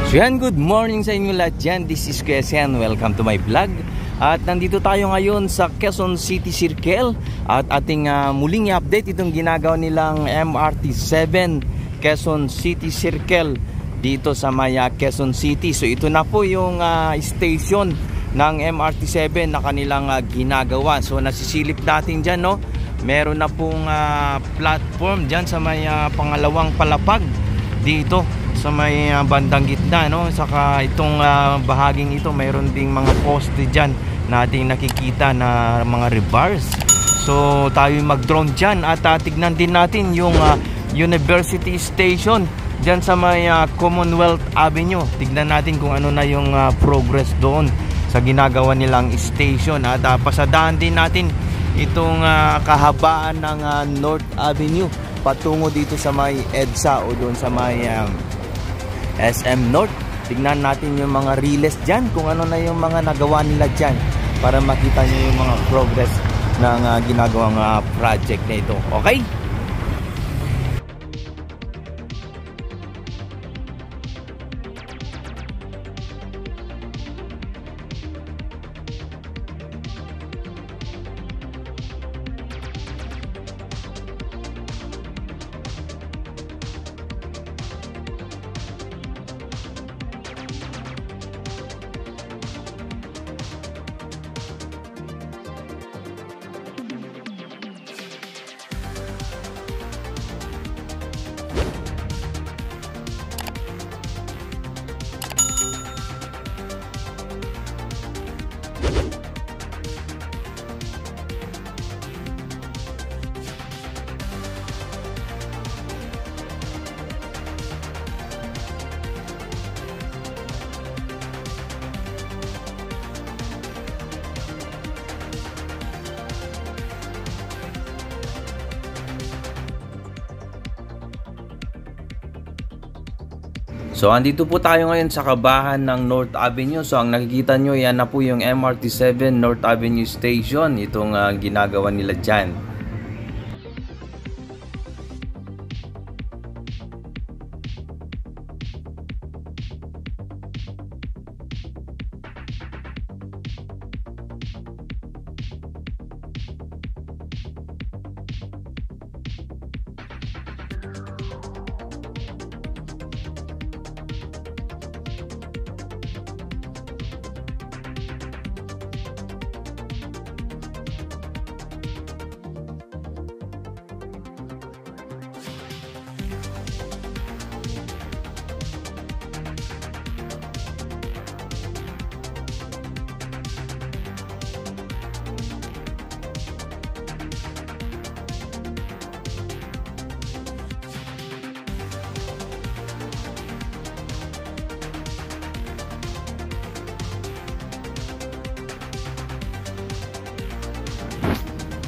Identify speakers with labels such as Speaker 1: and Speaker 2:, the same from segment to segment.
Speaker 1: So yan, good morning sa inyo lahat dyan. This is Kuya Sen. Welcome to my vlog. At nandito tayo ngayon sa Quezon City Circle. At ating muling i-update itong ginagawa nilang MRT7 Quezon City Circle dito sa Maya, Quezon City. So ito na po yung station ng MRT7 na kanilang ginagawa. So nasisilip natin dyan, no? Meron na pong platform dyan sa may pangalawang palapag dito sa may bandang gitna, no? Saka itong bahaging ito mayroon ding mga poste dyan na ating nakikita na mga rebars. So tayo mag-drone dyan at tignan din natin yung University Station dyan sa may Commonwealth Avenue. Tignan natin kung ano na yung progress doon sa ginagawa nilang station. At pasadaan din natin itong kahabaan ng North Avenue patungo dito sa may EDSA o doon sa may SM North. Tignan natin yung mga riles dyan, kung ano na yung mga nagawa nila dyan para makita nyo yung mga progress ng ginagawang project na ito. Okay? So andito po tayo ngayon sa kabahan ng North Avenue. So ang nakikita nyo, yan na po yung MRT7 North Avenue Station. Itong ginagawa nila dyan.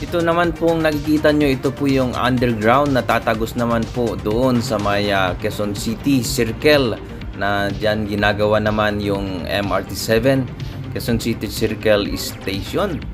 Speaker 1: Ito naman pong nakikita nyo, ito po yung underground na tatagos naman po doon sa may Quezon City Circle, na dyan ginagawa naman yung MRT7 Quezon City Circle Station.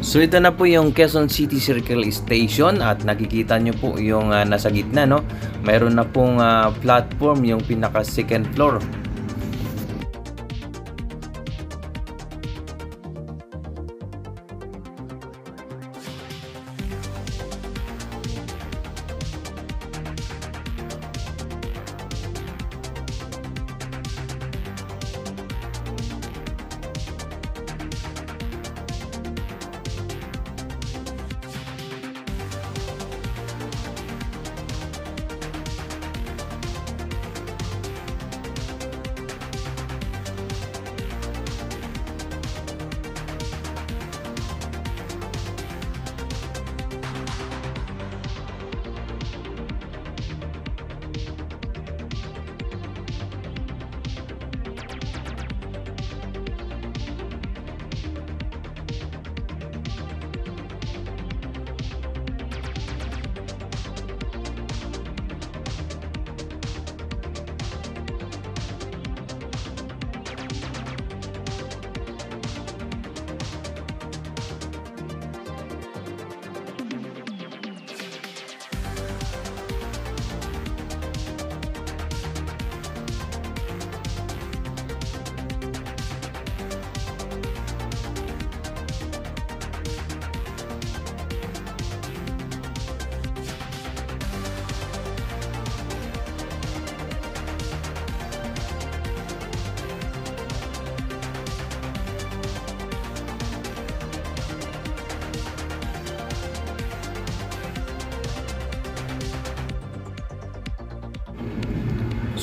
Speaker 1: So ito na po yung Quezon City Circle Station at nakikita nyo po yung nasa gitna, no? Mayroon na pong platform yung pinaka second floor.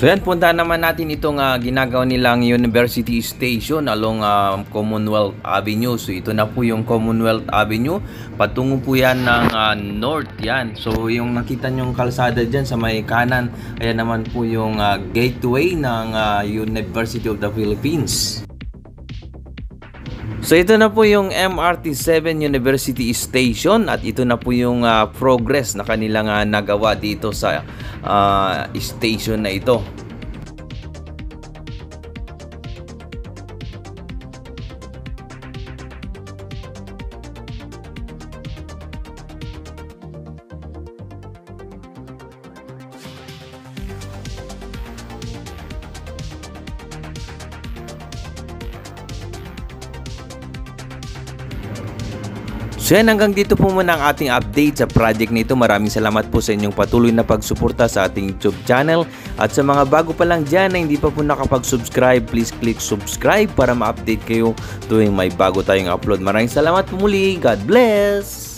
Speaker 1: So yan, punta naman natin itong ginagawa nilang University Station along Commonwealth Avenue. So ito na po yung Commonwealth Avenue. Patungo po yan ng north yan. So yung nakita nyong kalsada dyan sa may kanan, ayan naman po yung gateway ng University of the Philippines. So ito na po yung MRT-7 University Station at ito na po yung progress na kanilang nagawa dito sa station na ito. So yan, hanggang dito po muna ang ating update sa project nito. Maraming salamat po sa inyong patuloy na pagsuporta sa ating YouTube channel. At sa mga bago pa lang dyan na hindi pa po nakapag-subscribe, please click subscribe para ma-update kayo tuwing may bago tayong upload. Maraming salamat po muli. God bless!